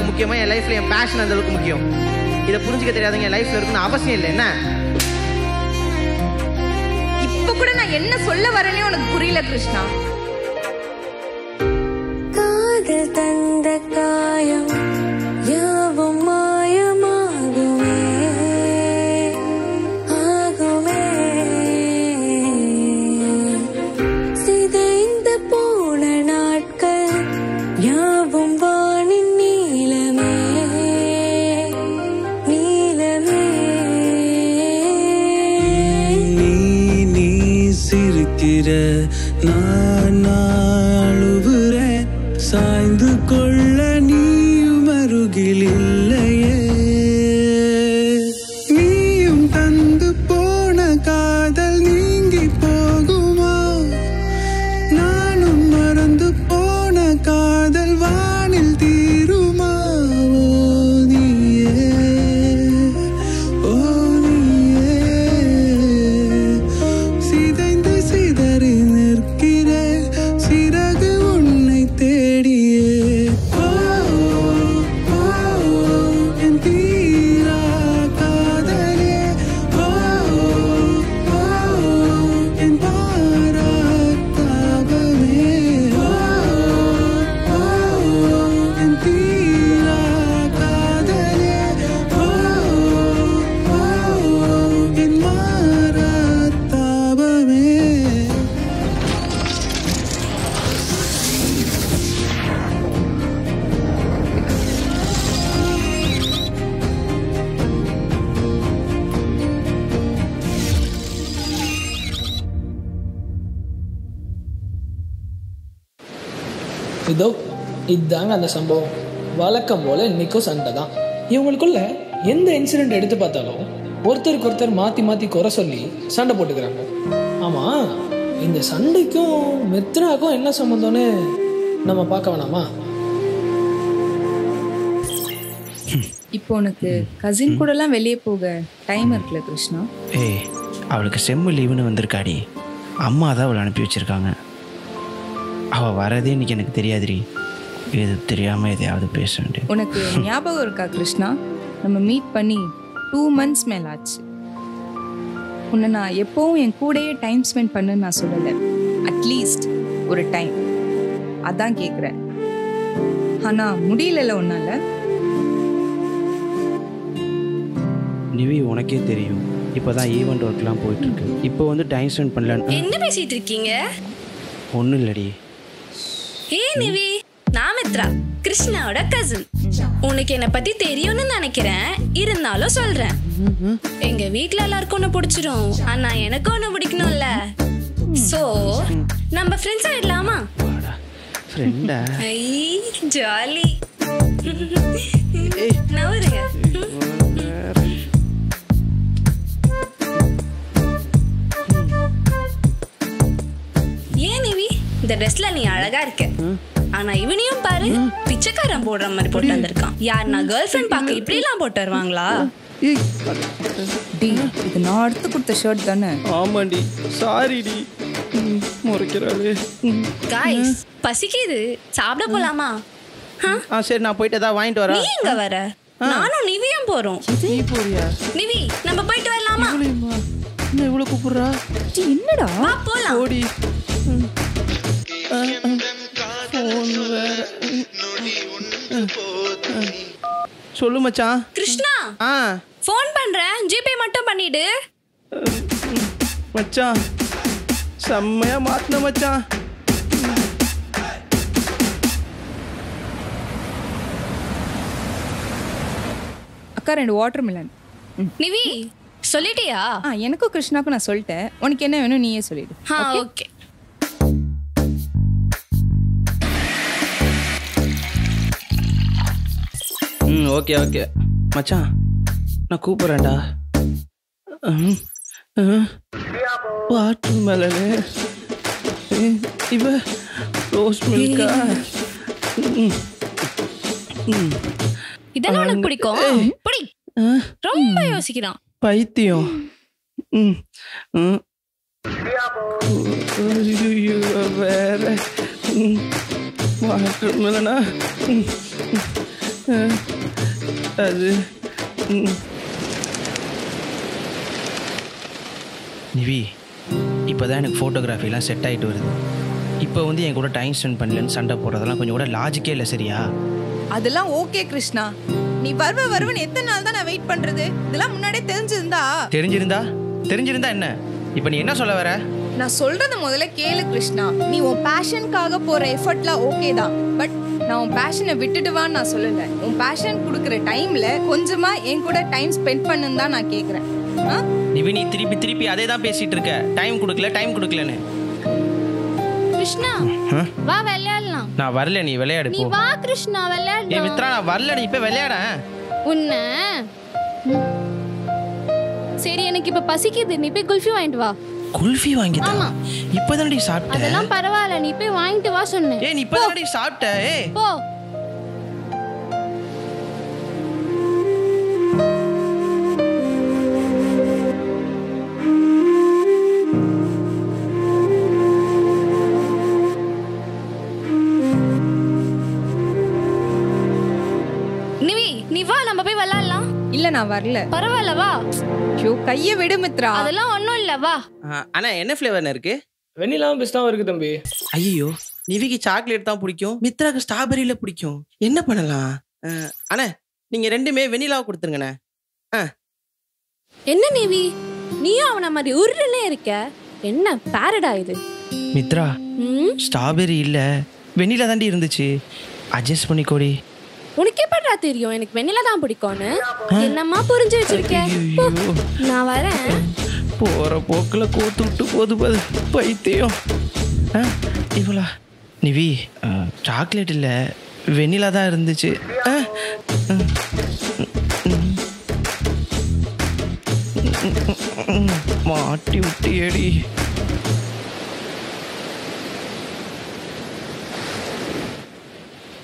[SPEAKER 5] முக்கியமா என் லைஃப்ல என் பேஷன் அந்த அளவுக்கு முக்கியம். இதை புரிஞ்சுக்க தெரியாதவங்க என் லைஃப்ல இருக்குன்னு அவசியம் இல்லை. என்ன
[SPEAKER 4] இப்ப கூட நான் என்ன சொல்ல வரேனே உனக்கு புரியல கிருஷ்ணா.
[SPEAKER 13] காதல் தந்த காயம் யாவும் மாயமாகுமே ஆகுமே, சிதைந்து போன நாட்கள் யாவும் வானின் நீலமே நீலமே.
[SPEAKER 12] நீ சிரிக்கிற நான் அழுவுறேன், சாய்ந்து கொள்ள நீயும் அருகில் இல்லையே. நீயும் தந்து போன காதல் நீங்கி போகுமா? நானும் மறந்து போன காதல் வானில் தீருமா? சிதைந்து சிதறி நிற்கிற சிறகு உன்னை தேடியே. என் தீரா காதலே, என் பாராட்டாகவே. என் தீரா காதலே, என் மாறாத்தாபமே.
[SPEAKER 7] இதோ இதுதாங்க அந்த சம்பவம். வழக்கம் போல இன்னைக்கும் சண்டை தான். இவங்களுக்குள்ள எந்த இன்சிடென்ட் எடுத்து பார்த்தாலும் ஒருத்தருக்கு ஒருத்தர் மாற்றி மாற்றி குறை சொல்லி சண்டை போட்டுக்கிறாங்க. ஆமாம், இந்த சண்டைக்கும் மித்ராக்கும் என்ன சம்மந்தம்னு நம்ம பார்க்க வேணாமா?
[SPEAKER 4] இப்போ உனக்கு கசின் கூடலாம் வெளியே போக டைம் இருக்குல்ல கிருஷ்ணா?
[SPEAKER 14] ஏய், அவளுக்கு செம்மு லீவுன்னு வந்திருக்காடி. அம்மா தான் அவளை அனுப்பி வச்சிருக்காங்க. அவள் வரதே இன்னைக்கு எனக்கு தெரியாதுடி. இது தெரியாமல் எதையாவது பேச வேண்டிய.
[SPEAKER 4] உனக்கு ஞாபகம் இருக்கா கிருஷ்ணா, நம்ம மீட் பண்ணி 2 months மேல ஆச்சு. உன்னை நான் எப்பவும் என் கூடயே டைம் ஸ்பெண்ட் பண்ணுன்னு நான் சொல்லலை, அட்லீஸ்ட் ஒரு டைம் அதான் கேட்குறேன். ஆனால் முடியல உன்னால.
[SPEAKER 14] நிவி, உனக்கே தெரியும் இப்போதான் ஈவெண்ட் ஒர்க்லாம் போயிட்டு இருக்கு. இப்போ வந்து டைம் ஸ்பெண்ட் பண்ணலான்னு.
[SPEAKER 10] என்ன பேசிட்டு இருக்கீங்க?
[SPEAKER 14] ஒன்றும் இல்லடி.
[SPEAKER 10] ஏய் நிவி, நான் மித்ரா, கிருஷ்ணாவோட கசின். உனக்கு என்னை பத்தி தெரியும்னு நினைக்கிறேன், இருந்தாலும் சொல்றேன். எங்க வீட்ல எல்லாருக்கும் ஒண்ணு பிடிச்சிரும், ஆனா எனக்கு ஒண்ணு பிடிக்கணும்ல. சோ நம்ம ஃப்ரெண்ட்ஸ் ஆயிடலாமா?
[SPEAKER 14] ஃப்ரெண்டா?
[SPEAKER 10] ஐ ஜாலி. நவருங்க. ஏன் நிவி இந்த ட்ரெஸ்ல நீ அழகா இருக்க. ஆனா இவனையும் பாரு பிச்சைக்காரன் போடுற மாதிரி போட்டு வந்திருக்கான். யார் நான் கேர்ள் ஃப்ரெண்ட் பார்க்க இப்படி எல்லாம் போட்டு வருவாங்களா?
[SPEAKER 4] டி இது நான் எடுத்து கொடுத்த ஷர்ட் தானே?
[SPEAKER 5] ஆமாண்டி, சாரி டி. முறைக்கிறாளே.
[SPEAKER 10] गाइस பசிக்குது, சாப்பிட போலாமா?
[SPEAKER 5] சரி நான் போயிட்டு ஏதாவது வாங்கிட்டு வரேன்.
[SPEAKER 10] நீ எங்க வர? நானும் நிவியும் போறோம்.
[SPEAKER 5] நீ போறியா?
[SPEAKER 10] நிவி நம்ம போயிட்டு வரலாமா?
[SPEAKER 5] என்ன இவ்வளவு கூப்பிடுறா?
[SPEAKER 4] என்னடா?
[SPEAKER 10] வா போலாம்.
[SPEAKER 5] ஓடி. சொல்லு மச்சான்.
[SPEAKER 10] கிருஷ்ணா ஃபோன் பண்றேன், ஜிபே மட்டும் பண்ணிடு.
[SPEAKER 5] மச்சான் செம்மையா மாத்தின மச்சான்.
[SPEAKER 4] அக்கா 2 வாட்டர் மிலன்.
[SPEAKER 10] நிவி சொல்லிட்டியா?
[SPEAKER 4] எனக்கும் கிருஷ்ணாக்கும் நான் சொல்லிட்டேன். உனக்கு என்ன வேணும் நீயே சொல்லிடு.
[SPEAKER 10] ஓகே.
[SPEAKER 5] ஓகே ஓகே மச்சான் நான் கூப்பிட்றேன்டா. வாட்டர் மெலனு இவ ரோஸ் மில்கா.
[SPEAKER 10] இதெல்லாம் உனக்கு பிடிக்கும்? பிடி. ரொம்ப யோசிக்கிறான்
[SPEAKER 5] பைத்தியம். வேற வாட்டர் மெலனா அது.
[SPEAKER 14] நிவி இப்போ தான் எனக்கு ஃபோட்டோகிராஃபிலாம் செட் ஆகிட்டு வருது. இப்போ வந்து என் கூட டைம் ஸ்பெண்ட் பண்ணலன்னு சண்டை போடுறதெல்லாம் கொஞ்சம் கூட லாஜிக்கே இல்லை. சரியா?
[SPEAKER 4] அதெல்லாம் ஓகே கிருஷ்ணா. நீ வருவன்னு எத்தனை நாள் தான் நான் வெயிட் பண்றது? இதெல்லாம் முன்னாடியே
[SPEAKER 14] தெரிஞ்சிருந்தா என்ன? இப்போ நீ என்ன சொல்ல வர?
[SPEAKER 4] நான் சொல்றது முதல்ல கேளு கிருஷ்ணா. நீ உன் பேஷனுக்காக போற எஃபர்ட்லாம் ஓகே தான். பட் நான் உன் பேஷனை விட்டுடுவான்னு நான் சொல்லல. உன் பேஷன் கொடுக்குற டைம்ல கொஞ்சமா என் கூட டைம் ஸ்பெண்ட் பண்ணுன்னு தான் நான் கேட்குறேன்.
[SPEAKER 14] நிவி நீ திருப்பி அதே தான் பேசிட்டு இருக்க. டைம் கொடுக்கலன்னு.
[SPEAKER 10] கிருஷ்ணா வா விளையாடலாம்.
[SPEAKER 14] நான் வரல, நீ விளையாடு.
[SPEAKER 10] நீ வா கிருஷ்ணா விளையாடலாம்.
[SPEAKER 14] மித்ரா நான் வரல, நீ இப்ப விளையாட.
[SPEAKER 10] உன்ன சரி எனக்கு இப்ப பசிக்குது, நீ போய் குல்ஃபி வாங்கிட்டு வா.
[SPEAKER 14] குல்ஃபி வாங்கிட்டா?
[SPEAKER 10] ஆமா.
[SPEAKER 14] இப்பதானடி சாப்பிட்ட.
[SPEAKER 10] அதெல்லாம் பரவாயில்ல, நீ போய் வாங்கிட்டு வா சொன்னேன்.
[SPEAKER 14] நீ இப்பதானடி சாப்பிட்ட.
[SPEAKER 10] போ. நிவி நீ வா, நம்ம போய் விளையாடலாம்.
[SPEAKER 4] இல்ல நான் வரல.
[SPEAKER 10] பரவாயில்ல வா.
[SPEAKER 4] கைய விடு மித்ரா.
[SPEAKER 10] அதெல்லாம் ஒண்ணும் இல்ல வா.
[SPEAKER 5] அண்ணா என்ன ஃப்ளேவர்ல இருக்கு?
[SPEAKER 7] வெண்ணிலாவும் பிஸ்தாவும் இருக்கு தம்பி.
[SPEAKER 5] ஐயோ நிவிக்கு சாக்லேட் தான் பிடிக்கும், மித்ராக்கு ஸ்ட்ராபெரியில பிடிக்கும். என்ன பண்ணலாம்? அண்ணா நீங்க ரெண்டுமே வெண்ணிலாவை கொடுத்துருங்கண்ணே.
[SPEAKER 10] என்ன நிவி நீயும் அவன மாதிரி உருன்னே இருக்க? என்ன பாரடா இது?
[SPEAKER 14] மித்ரா ஸ்ட்ராபெரி இல்ல வெண்ணிலா தாண்டி இருந்துச்சு. அட்ஜஸ்ட் பண்ணிக்கோடி.
[SPEAKER 10] உனக்கு எப்படா தெரியும் எனக்கு வெண்ணிலா தான் பிடிக்கும்னு? என்னம்மா புரிஞ்சு வச்சிருக்கேன். நான் வரேன்.
[SPEAKER 14] போற போக்குல கோத்து விட்டு போது பைத்தியம். இவ்வளா நிவி சாக்லேட் இல்ல வெண்ணிலா தான் இருந்துச்சு. மாட்டி விட்டு ஏடி.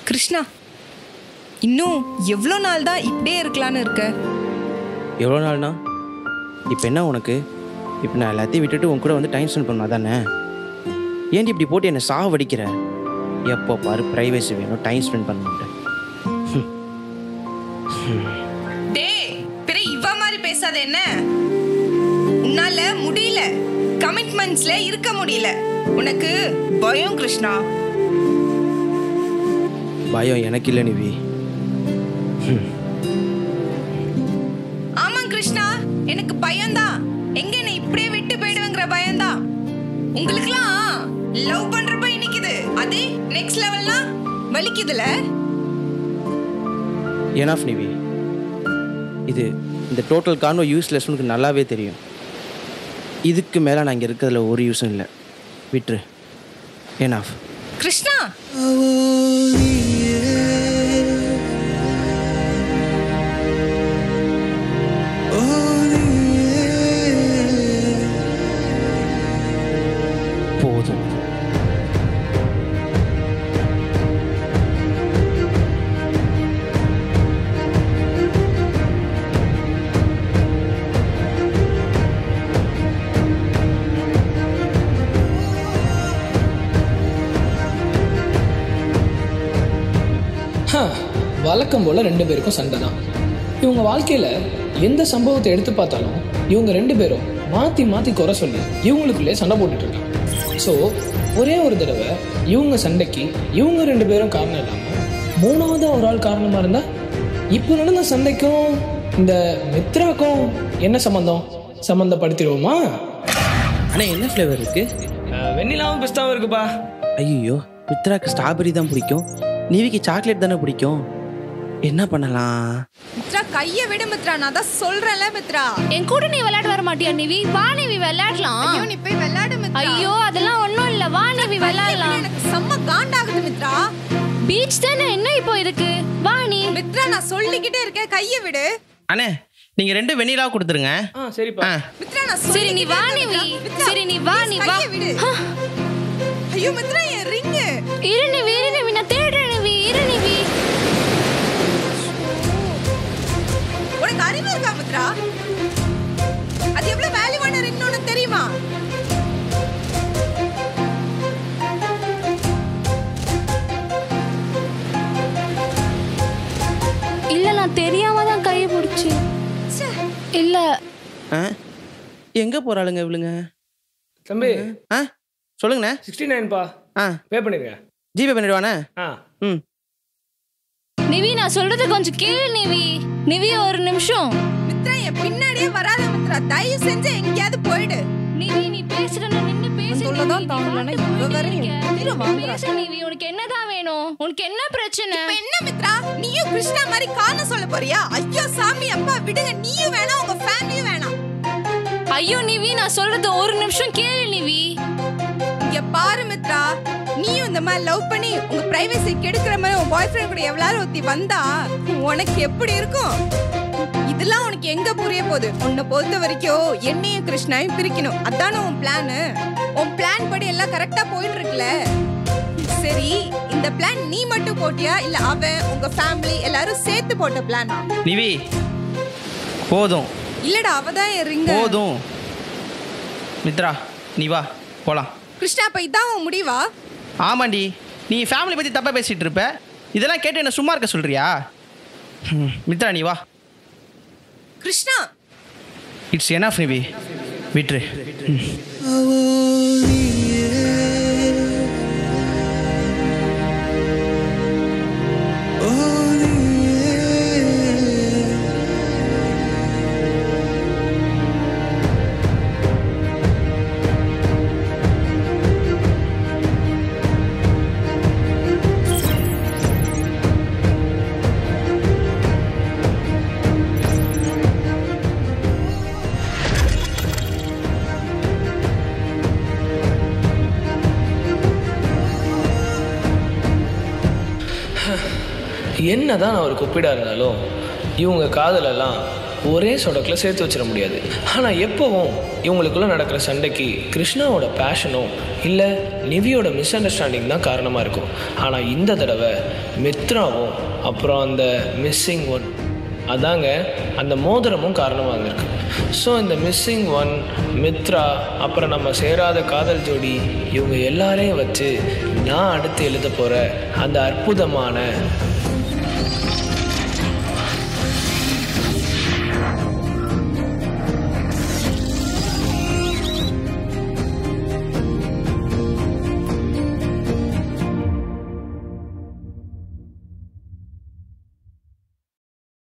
[SPEAKER 4] கிருஷ்ணா இன்னும் எவ்வளோ நாள் தான் இப்படியே இருக்கலான்னு இருக்க?
[SPEAKER 14] எவ்வளோ நாள்னா இப்போ என்ன உனக்கு? இப்போ நான் எல்லாத்தையும் விட்டுட்டு உன் கூட வந்து டைம் ஸ்பெண்ட் பண்ணா தானே? ஏன்டி இப்படி போட்டு என்னை சாவடிக்கிற? எப்போ பாரு ப்ரைவேசி வேணும், டைம் ஸ்பெண்ட் பண்ண மாட்டேன்.
[SPEAKER 4] இவ மாதிரி பேசாத. என்ன உன்னால முடியல, கமிட்மெண்ட்ஸ்ல இருக்க முடியல. உனக்கு பயம் கிருஷ்ணா.
[SPEAKER 14] பயம் எனக்கு இல்லை நிவி.
[SPEAKER 4] ஆமா கிருஷ்ணா எனக்கு பயம்தான். எங்க என்ன இப்படியே விட்டு போயிடுவேங்கிற பயம்தான். உங்களுக்குலாம் லவ் பண்றப்ப இனிக்குது, அதே நெக்ஸ்ட் லெவல்லாம் வலிக்குதுல.
[SPEAKER 14] எனாஃப் நிவி, இது இந்த டோட்டல் கான்வோ யூஸ்லெஸ் உனக்கு நல்லாவே தெரியும். இதுக்கு மேலே நான் இங்கே இருக்கிறதுல ஒரு யூஸும் இல்லை. விட்டுரு. எனாஃப்.
[SPEAKER 4] கிருஷ்ணா
[SPEAKER 14] போதும்.
[SPEAKER 7] வழக்கம் போல் 2 பேருக்கும் சண்டை தான். இவங்க வாழ்க்கையில் எந்த சம்பவத்தை எடுத்து பார்த்தாலும் இவங்க 2 பேரும் மாற்றி மாற்றி குறை சொல்லி இவங்களுக்குள்ளே சண்டை போட்டுட்டு இருக்காங்க. ஸோ ஒரே ஒரு தடவை இவங்க சண்டைக்கு இவங்க 2 பேரும் காரணம் இல்லாமல் 3வது ஒரு ஆள் காரணமாக இருந்தால் இப்போ நடந்த சண்டைக்கும் இந்த மித்ராக்கும் என்ன சம்மந்தப்படுத்திடுவோமா?
[SPEAKER 14] ஆனால் என்ன ஃப்ளேவர் இருக்கு?
[SPEAKER 7] வெண்ணிலாவும் பிஸ்தாவும் இருக்குப்பா.
[SPEAKER 14] ஐயோ, மித்ராக்கு ஸ்ட்ராபெரி தான் பிடிக்கும், நிவிக்கு சாக்லேட் தானே பிடிக்கும். என்ன பண்ணலாம்?
[SPEAKER 4] மித்ரா கைய விடு மித்ரா, நான் தான் சொல்றேன்ல மித்ரா.
[SPEAKER 10] என் கூட நீ விளையாட வர மாட்டியா நிவி? வா நிவி விளையாடலாம்.
[SPEAKER 4] ஐயோ நீ போய் விளையாடு மித்ரா.
[SPEAKER 10] ஐயோ அதெல்லாம் ஒண்ணும் இல்ல, வா நிவி விளையாடலாம்.
[SPEAKER 4] எனக்கு செம்ம காண்டாகுது மித்ரா.
[SPEAKER 10] பீச் தானே, என்ன இப்போ இதுக்கு? வா நீ.
[SPEAKER 4] மித்ரா நான் சொல்லிக்கிட்டே இருக்கேன், கைய விடு.
[SPEAKER 14] அண்ணே நீங்க 2 வெண்ணிலா கொடுத்துருங்க.
[SPEAKER 7] சரிப்பா.
[SPEAKER 4] மித்ரா நான்
[SPEAKER 10] சரி நீ வா நிவி. சரி நீ வா நீ வா.
[SPEAKER 4] ஐயோ மித்ரா என் ரிங்.
[SPEAKER 10] இரு நிவி நான் தேடுறேன் நிவி. இரு நிவி.
[SPEAKER 4] உனக்கு அறிவு இருக்கா மித்ரா? அது எவ்வளவு வேல்யூவான ரிங் உனக்கு தெரியுமா?
[SPEAKER 10] இல்ல நான் தெரியாம தான் கையை பிடிச்சு. இல்ல
[SPEAKER 14] எங்க போறாளுங்க இவளுங்க?
[SPEAKER 7] தம்பி
[SPEAKER 14] சொல்லுங்கண்ணே.
[SPEAKER 7] 69பா. பே பண்ணிருங்க.
[SPEAKER 14] ஜிபே பண்ணிடுவானே?
[SPEAKER 10] நிவி நான் சொல்றது கொஞ்சம் கேளு நிவி. நிவி ஒரு நிமிஷம்.
[SPEAKER 4] மித்ரா என் பின்னாடியே வராத மித்ரா, தயவு செஞ்சு எங்கயாவது போயிடு.
[SPEAKER 10] நிவி நீ பேசுறன நின்னு பேசு.
[SPEAKER 4] சொல்லதான் தாங்கலனா இவ வேற
[SPEAKER 10] பேசு நிவி. உனக்கு என்னதான் வேணும்? உனக்கு என்ன பிரச்சனை?
[SPEAKER 4] இப்ப என்ன மித்ரா, நீயும் கிருஷ்ணா மாதிரி காரணம் சொல்ல போறியா? ஐயோ சாமி அப்பா விடுங்க, நீயும் வேணாம் உங்க ஃபேமிலியும் வேணாம்.
[SPEAKER 10] ஐயோ நிவி நான் சொல்றது ஒரு நிமிஷம் கேளு நிவி.
[SPEAKER 4] இங்க பாரு மித்ரா, நீயும் இந்த மாதிரி லவ் பண்ணி உங்க பிரைவசி கெடுக்கிற மாதிரி உன் பாய் ஃப்ரெண்ட் கூட எவ்வளவு ஒத்தி வந்தா உனக்கு எப்படி இருக்கும்? இதெல்லாம் உனக்கு எங்க புரிய போகுது? உன்னை பொறுத்த வரைக்கும் என்னையும் கிருஷ்ணாவையும் பிரிக்கணும், அதானே உன் பிளான். உன் பிளான் படி எல்லாம் கரெக்டா போயிட்டு இருக்குல்ல. சரி இந்த பிளான் நீ மட்டும் போட்டியா இல்ல அவன் உங்க ஃபேமிலி எல்லாரும் சேர்த்து போட்ட பிளானா?
[SPEAKER 14] நிவி போதும்.
[SPEAKER 4] இல்லடா அவதான் என் ரிங்.
[SPEAKER 14] போதும் மித்ரா நீ வா போலாம்.
[SPEAKER 4] கிருஷ்ணா அப்ப இதான் உன் முடிவா?
[SPEAKER 14] ஆமாண்டி, நீ ஃபேமிலி பற்றி தப்பாக பேசிகிட்டு இருப்ப. இதெல்லாம் கேட்டு என்ன சும்மா இருக்க சொல்கிறியா? மித்ரா நீ வா.
[SPEAKER 4] கிருஷ்ணா
[SPEAKER 14] இட்ஸ் எனஃப் நிவி, விட்ரு.
[SPEAKER 7] என்னதான் அவருக்கு ஒப்பிடா இருந்தாலும் இவங்க காதலெல்லாம் ஒரே சொடக்கில் சேர்த்து வச்சிட முடியாது. ஆனால் எப்போவும் இவங்களுக்குள்ளே நடக்கிற சண்டைக்கு கிருஷ்ணாவோட பேஷனும் இல்லை நிவியோட மிஸ் அண்டர்ஸ்டாண்டிங் தான் காரணமாக இருக்கும். ஆனால் இந்த தடவை மித்ராவும் அப்புறம் அந்த மிஸ்ஸிங் ஒன், அதாங்க அந்த மோதிரமும் காரணமாக இருந்திருக்கு. ஸோ இந்த மிஸ்ஸிங் ஒன், மித்ரா, அப்புறம் நம்ம சேராத காதல் ஜோடி, இவங்க எல்லாரையும் வச்சு நான் அடுத்து எழுத போகிற அந்த அற்புதமான